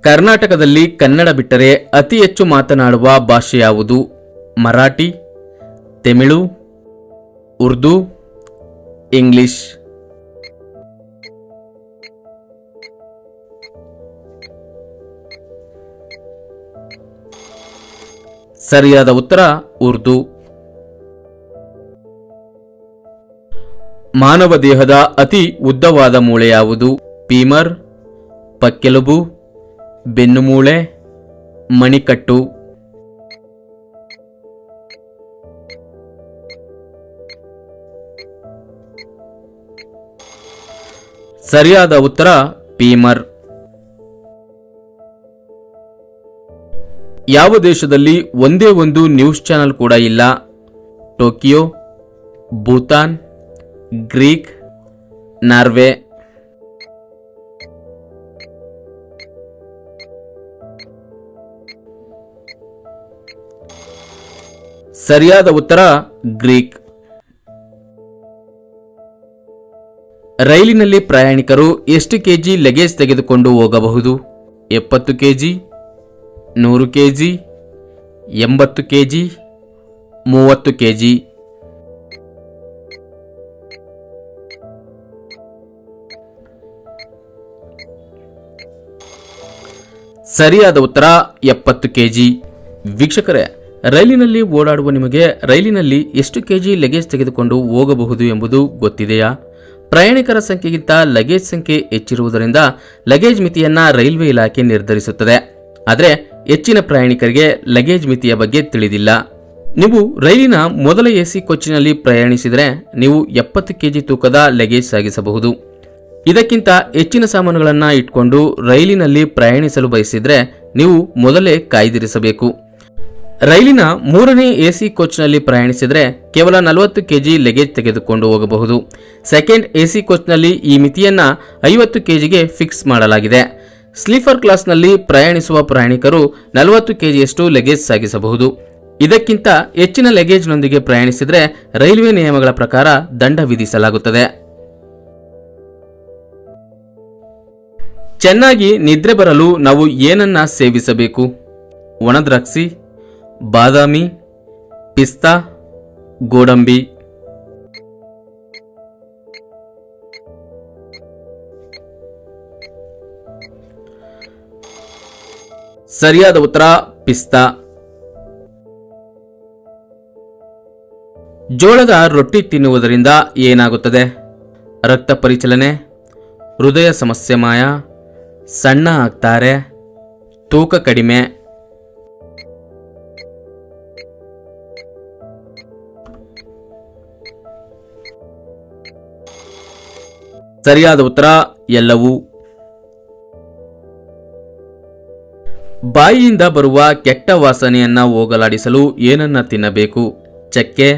ಕರ್ನಾಟಕದಲ್ಲಿ ಕನ್ನಡ ಬಿಟ್ಟರೆ ಅತಿ ಹೆಚ್ಚು ಮಾತನಾಡುವ ಭಾಷೆ ಯಾವುದು? ಮರಾಠಿ, ತಮಿಳು, ಉರ್ದು, ಇಂಗ್ಲಿಷ್. ಸರಿಯಾದ ಉತ್ತರ ಉರ್ದು. ಮಾನವ ದೇಹದ ಅತಿ ಉದ್ದವಾದ ಮೂಳೆ ಯಾವುದು? ಫೀಮರ್, ಪಕ್ಕೆಲುಬು, ಬೆನ್ನುಮೂಳೆ, ಮಣಿಕಟ್ಟು. ಸರಿಯಾದ ಉತ್ತರ ಫೀಮರ್. ಯಾವ ದೇಶದಲ್ಲಿ ಒಂದೇ ಒಂದು ನ್ಯೂಸ್ ಚಾನೆಲ್ ಕೂಡ ಇಲ್ಲ? Tokyo, Bhutan, Greek, Norway. ಸರಿಯಾದ ಉತ್ತರ ಗ್ರೀಕ್. ರೈಲಿನಲ್ಲಿ ಪ್ರಯಾಣಿಕರು ಎಷ್ಟು ಕೆಜಿ ಲಗೇಜ್ ತೆಗೆದುಕೊಂಡು ಹೋಗಬಹುದು? 70 ಕೆಜಿ, 100 ಕೆಜಿ, 80 ಕೆಜಿ, 30 ಕೆಜಿ. ಸರಿಯಾದ ಉತ್ತರ 70 ಕೆಜಿ. ವೀಕ್ಷಕರೇ, ರೈಲಿನಲ್ಲಿ ಓಡಾಡುವ ನಿಮಗೆ ರೈಲಿನಲ್ಲಿ ಎಷ್ಟು ಕೆಜಿ ಲಗೇಜ್ ತೆಗೆದುಕೊಂಡು ಹೋಗಬಹುದು ಎಂಬುದು ಗೊತ್ತಿದೆಯಾ? ಪ್ರಯಾಣಿಕರ ಸಂಖ್ಯೆಗಿಂತ ಲಗೇಜ್ ಸಂಖ್ಯೆ ಹೆಚ್ಚಿರುವುದರಿಂದ ಲಗೇಜ್ ಮಿತಿಯನ್ನ ರೈಲ್ವೆ ಇಲಾಖೆ ನಿರ್ಧರಿಸುತ್ತದೆ. ಆದರೆ ಹೆಚ್ಚಿನ ಪ್ರಯಾಣಿಕರಿಗೆ ಲಗೇಜ್ ಮಿತಿಯ ಬಗ್ಗೆ ತಿಳಿದಿಲ್ಲ. ನೀವು ರೈಲಿನ ಮೊದಲ ಎಸಿ ಕೋಚಿನಲ್ಲಿ ಪ್ರಯಾಣಿಸಿದರೆ ನೀವು 70 ಕೆಜಿ ತೂಕದ ಲಗೇಜ್ ಸಾಗಿಸಬಹುದು. ಇದಕ್ಕಿಂತ ಹೆಚ್ಚಿನ ಸಾಮಾನುಗಳನ್ನು ಇಟ್ಕೊಂಡು ರೈಲಿನಲ್ಲಿ ಪ್ರಯಾಣಿಸಲು ಬಯಸಿದರೆ ನೀವು ಮೊದಲೇ ಕಾಯ್ದಿರಿಸಬೇಕು. ರೈಲಿನ 3ನೇ ಎಸಿ ಕೋಚ್ನಲ್ಲಿ ಪ್ರಯಾಣಿಸಿದರೆ ಕೇವಲ 40 ಕೆಜಿ ಲಗೇಜ್ ತೆಗೆದುಕೊಂಡು ಹೋಗಬಹುದು. ಸೆಕೆಂಡ್ ಎಸಿ ಕೋಚ್ನಲ್ಲಿ ಈ ಮಿತಿಯನ್ನ 50 ಕೆಜಿಗೆ ಫಿಕ್ಸ್ ಮಾಡಲಾಗಿದೆ. ಸ್ಲೀಪರ್ ಕ್ಲಾಸ್ನಲ್ಲಿ ಪ್ರಯಾಣಿಸುವ ಪ್ರಯಾಣಿಕರು 40 ಕೆಜಿಯಷ್ಟು ಲಗೇಜ್ ಸಾಗಿಸಬಹುದು. ಇದಕ್ಕಿಂತ ಹೆಚ್ಚಿನ ಲಗೇಜ್ನೊಂದಿಗೆ ಪ್ರಯಾಣಿಸಿದರೆ ರೈಲ್ವೆ ನಿಯಮಗಳ ಪ್ರಕಾರ ದಂಡ ವಿಧಿಸಲಾಗುತ್ತದೆ. ಚೆನ್ನಾಗಿ ನಿದ್ರೆ ಬರಲು ನಾವು ಏನನ್ನ ಸೇವಿಸಬೇಕು? ಒಣದ್ರಾಕ್ಷಿ, ಬಾದಾಮಿ, ಪಿಸ್ತಾ, ಗೋಡಂಬಿ. ಸರಿಯಾದ ಉತ್ತರ ಪಿಸ್ತಾ. ಜೋಳದ ರೊಟ್ಟಿ ತಿನ್ನುವುದರಿಂದ ಏನಾಗುತ್ತದೆ? ರಕ್ತ ಪರಿಚಲನೆ, ಹೃದಯ ಸಮಸ್ಯೆ ಮಾಯ, ಸಣ್ಣ ಆಗ್ತಾರೆ, ತೂಕ ಕಡಿಮೆ. ಸರಿಯಾದ ಉತ್ತರ ಎಲ್ಲವೂ. ಬಾಯಿಯಿಂದ ಬರುವ ಕೆಟ್ಟ ವಾಸನೆಯನ್ನ ಹೋಗಲಾಡಿಸಲು ಏನನ್ನ ತಿನ್ನಬೇಕು? ಚಕ್ಕೆ,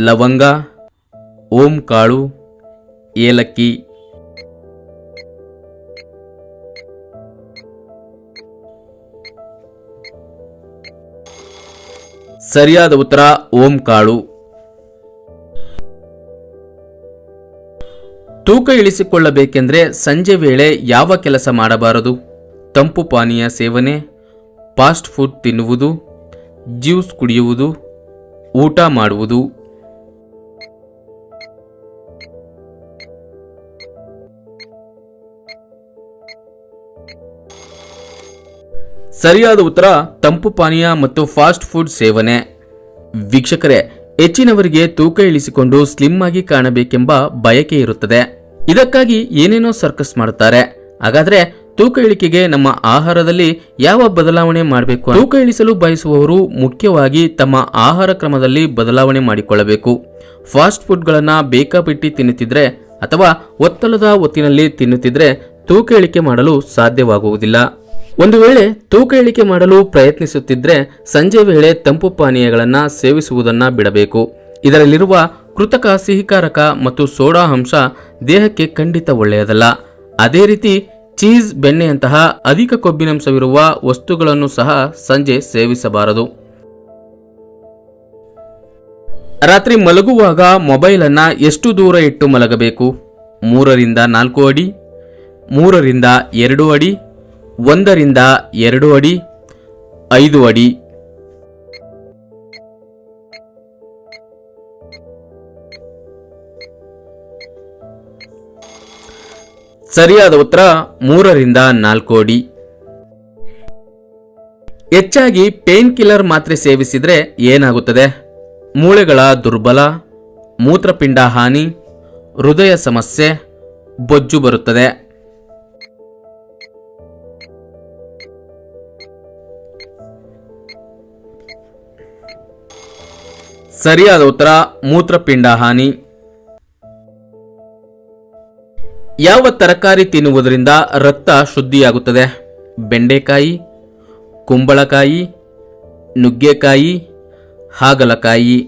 ಲವಂಗ, ಓಂ ಕಾಳು, ಏಲಕ್ಕಿ. ಸರಿಯಾದ ಉತ್ತರ ಓಂ ಕಾಳು. ತೂಕ ಇಳಿಸಿಕೊಳ್ಳಬೇಕೆಂದರೆ ಸಂಜೆ ವೇಳೆ ಯಾವ ಕೆಲಸ ಮಾಡಬಾರದು? ತಂಪು ಪಾನೀಯ ಸೇವನೆ, ಫಾಸ್ಟ್ ಫುಡ್ ತಿನ್ನುವುದು, ಜ್ಯೂಸ್ ಕುಡಿಯುವುದು, ಊಟ ಮಾಡುವುದು. ಸರಿಯಾದ ಉತ್ತರ ತಂಪು ಪಾನೀಯ ಮತ್ತು ಫಾಸ್ಟ್ ಫುಡ್ ಸೇವನೆ. ವೀಕ್ಷಕರೇ, ಹೆಚ್ಚಿನವರಿಗೆ ತೂಕ ಇಳಿಸಿಕೊಂಡು ಸ್ಲಿಮ್ ಆಗಿ ಕಾಣಬೇಕೆಂಬ ಬಯಕೆ ಇರುತ್ತದೆ. ಇದಕ್ಕಾಗಿ ಏನೇನೋ ಸರ್ಕಸ್ ಮಾಡುತ್ತಾರೆ. ಹಾಗಾದ್ರೆ ತೂಕ ಇಳಿಕೆಗೆ ನಮ್ಮ ಆಹಾರದಲ್ಲಿ ಯಾವ ಬದಲಾವಣೆ ಮಾಡಬೇಕು? ತೂಕ ಇಳಿಸಲು ಬಯಸುವವರು ಮುಖ್ಯವಾಗಿ ತಮ್ಮ ಆಹಾರ ಕ್ರಮದಲ್ಲಿ ಬದಲಾವಣೆ ಮಾಡಿಕೊಳ್ಳಬೇಕು. ಫಾಸ್ಟ್ ಫುಡ್ಗಳನ್ನು ಬೇಕಾಬಿಟ್ಟಿ ತಿನ್ನುತ್ತಿದ್ರೆ ಅಥವಾ ಒತ್ತಡದ ಹೊತ್ತಿನಲ್ಲಿ ತಿನ್ನುತ್ತಿದ್ರೆ ತೂಕ ಇಳಿಕೆ ಮಾಡಲು ಸಾಧ್ಯವಾಗುವುದಿಲ್ಲ. ಒಂದು ವೇಳೆ ತೂಕ ಇಳಿಕೆ ಮಾಡಲು ಪ್ರಯತ್ನಿಸುತ್ತಿದ್ರೆ ಸಂಜೆ ವೇಳೆ ತಂಪು ಪಾನೀಯಗಳನ್ನು ಸೇವಿಸುವುದನ್ನು ಬಿಡಬೇಕು. ಇದರಲ್ಲಿರುವ ಕೃತಕ ಸಿಹಿಕಾರಕ ಮತ್ತು ಸೋಡಾ ಅಂಶ ದೇಹಕ್ಕೆ ಖಂಡಿತ ಒಳ್ಳೆಯದಲ್ಲ. ಅದೇ ರೀತಿ ಚೀಸ್, ಬೆಣ್ಣೆಯಂತಹ ಅಧಿಕ ಕೊಬ್ಬಿನಂಶವಿರುವ ವಸ್ತುಗಳನ್ನು ಸಹ ಸಂಜೆ ಸೇವಿಸಬಾರದು. ರಾತ್ರಿ ಮಲಗುವಾಗ ಮೊಬೈಲ್ ಅನ್ನ ಎಷ್ಟು ದೂರ ಇಟ್ಟು ಮಲಗಬೇಕು? 3 ರಿಂದ 4 ಅಡಿ, 3 ರಿಂದ 2 ಅಡಿ, 1 ರಿಂದ 2 ಅಡಿ 5 ಅಡಿ. ಸರಿಯಾದ ಉತ್ತರ 3 ರಿಂದ 4 ಅಡಿ. ಹೆಚ್ಚಾಗಿ ಪೇನ್ ಕಿಲ್ಲರ್ ಮಾತ್ರೆ ಸೇವಿಸಿದ್ರೆ ಏನಾಗುತ್ತದೆ? ಮೂಳೆಗಳ ದುರ್ಬಲ, ಮೂತ್ರಪಿಂಡ ಹಾನಿ, ಹೃದಯ ಸಮಸ್ಯೆ, ಬೊಜ್ಜು ಬರುತ್ತದೆ. ಸರಿಯಾದ ಉತ್ತರ ಮೂತ್ರಪಿಂಡ ಹಾನಿ. ಯಾವ ತರಕಾರಿ ತಿನ್ನುವುದರಿಂದ ರಕ್ತ ಶುದ್ಧಿಯಾಗುತ್ತದೆ? ಬೆಂಡೆಕಾಯಿ, ಕುಂಬಳಕಾಯಿ, ನುಗ್ಗೆಕಾಯಿ, ಹಾಗಲಕಾಯಿ.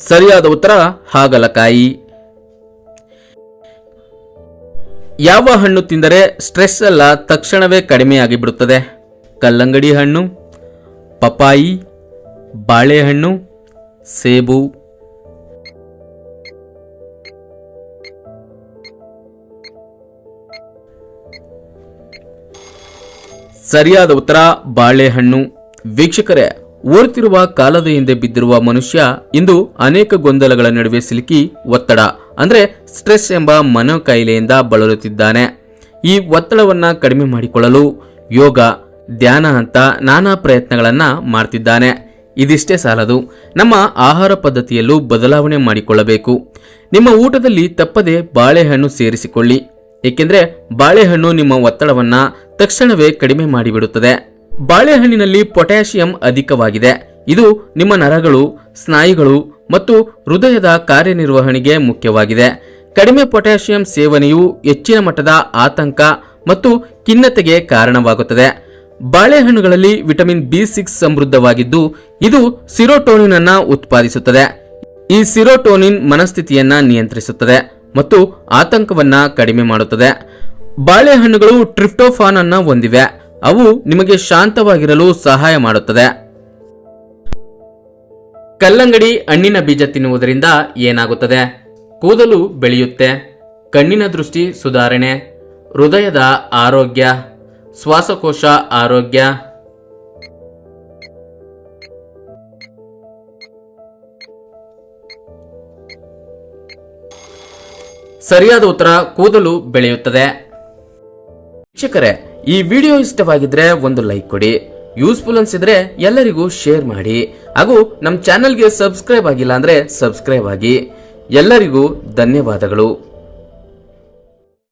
ಸರಿಯಾದ ಉತ್ತರ ಹಾಗಲಕಾಯಿ. ಯಾವ ಹಣ್ಣು ತಿಂದರೆ ಸ್ಟ್ರೆಸ್ ಎಲ್ಲ ತಕ್ಷಣವೇ ಕಡಿಮೆಯಾಗಿ ಬಿಡುತ್ತದೆ? ಕಲ್ಲಂಗಡಿ ಹಣ್ಣು, ಪಪಾಯಿ, ಬಾಳೆಹಣ್ಣು, ಸೇಬು. ಸರಿಯಾದ ಉತ್ತರ ಬಾಳೆಹಣ್ಣು. ವೀಕ್ಷಕರೇ, ಓಡ್ತಿರುವ ಕಾಲದ ಹಿಂದೆ ಬಿದ್ದಿರುವ ಮನುಷ್ಯ ಇಂದು ಅನೇಕ ಗೊಂದಲಗಳ ನಡುವೆ ಸಿಲುಕಿ ಒತ್ತಡ ಅಂದ್ರೆ ಸ್ಟ್ರೆಸ್ ಎಂಬ ಮನೋಕಾಯಿಲೆಯಿಂದ ಬಳಲುತ್ತಿದ್ದಾನೆ. ಈ ಒತ್ತಡವನ್ನ ಕಡಿಮೆ ಮಾಡಿಕೊಳ್ಳಲು ಯೋಗ, ಧ್ಯಾನ ಅಂತ ನಾನಾ ಪ್ರಯತ್ನಗಳನ್ನ ಮಾಡ್ತಿದ್ದಾನೆ. ಇದಿಷ್ಟೇ ಸಾಲದು, ನಮ್ಮ ಆಹಾರ ಪದ್ಧತಿಯಲ್ಲೂ ಬದಲಾವಣೆ ಮಾಡಿಕೊಳ್ಳಬೇಕು. ನಿಮ್ಮ ಊಟದಲ್ಲಿ ತಪ್ಪದೆ ಬಾಳೆಹಣ್ಣು ಸೇರಿಸಿಕೊಳ್ಳಿ, ಏಕೆಂದ್ರೆ ಬಾಳೆಹಣ್ಣು ನಿಮ್ಮ ಒತ್ತಡವನ್ನ ತಕ್ಷಣವೇ ಕಡಿಮೆ ಮಾಡಿಬಿಡುತ್ತದೆ. ಬಾಳೆಹಣ್ಣಿನಲ್ಲಿ ಪೊಟ್ಯಾಷಿಯಂ ಅಧಿಕವಾಗಿದೆ. ಇದು ನಿಮ್ಮ ನರಗಳು, ಸ್ನಾಯುಗಳು ಮತ್ತು ಹೃದಯದ ಕಾರ್ಯನಿರ್ವಹಣೆಗೆ ಮುಖ್ಯವಾಗಿದೆ. ಕಡಿಮೆ ಪೊಟ್ಯಾಷಿಯಂ ಸೇವನೆಯು ಹೆಚ್ಚಿನ ಮಟ್ಟದ ಆತಂಕ ಮತ್ತು ಖಿನ್ನತೆಗೆ ಕಾರಣವಾಗುತ್ತದೆ. ಬಾಳೆಹಣ್ಣುಗಳಲ್ಲಿ ವಿಟಮಿನ್ B6 ಸಮೃದ್ಧವಾಗಿದ್ದು ಇದು ಸಿರೋಟೋನಿನ್ ಅನ್ನು ಉತ್ಪಾದಿಸುತ್ತದೆ. ಈ ಸಿರೋಟೋನಿನ್ ಮನಸ್ಥಿತಿಯನ್ನ ನಿಯಂತ್ರಿಸುತ್ತದೆ ಮತ್ತು ಆತಂಕವನ್ನ ಕಡಿಮೆ ಮಾಡುತ್ತದೆ. ಬಾಳೆಹಣ್ಣುಗಳು ಟ್ರಿಪ್ಟೋಫಾನ್ ಅನ್ನು ಹೊಂದಿವೆ. ಅವು ನಿಮಗೆ ಶಾಂತವಾಗಿರಲು ಸಹಾಯ ಮಾಡುತ್ತದೆ. ಕಲ್ಲಂಗಡಿ ಹಣ್ಣಿನ ಬೀಜ ತಿನ್ನುವುದರಿಂದ ಏನಾಗುತ್ತದೆ? ಕೂದಲು ಬೆಳೆಯುತ್ತೆ, ಕಣ್ಣಿನ ದೃಷ್ಟಿ ಸುಧಾರಣೆ, ಹೃದಯದ ಆರೋಗ್ಯ, ಶ್ವಾಸಕೋಶ ಆರೋಗ್ಯ. ಸರಿಯಾದ ಉತ್ತರ ಕೂದಲು ಬೆಳೆಯುತ್ತದೆ. ವೀಕ್ಷಕರೇ, ಈ ವಿಡಿಯೋ ಇಷ್ಟವಾಗಿದ್ರೆ ಒಂದು ಲೈಕ್ ಕೊಡಿ, ಯೂಸ್ಫುಲ್ ಅನ್ಸಿದ್ರೆ ಎಲ್ಲರಿಗೂ ಶೇರ್ ಮಾಡಿ, ಹಾಗೂ ನಮ್ಮ ಚಾನೆಲ್ಗೆ ಸಬ್ಸ್ಕ್ರೈಬ್ ಆಗಿಲ್ಲ ಅಂದ್ರೆ ಸಬ್ಸ್ಕ್ರೈಬ್ ಆಗಿ. ಎಲ್ಲರಿಗೂ ಧನ್ಯವಾದಗಳು.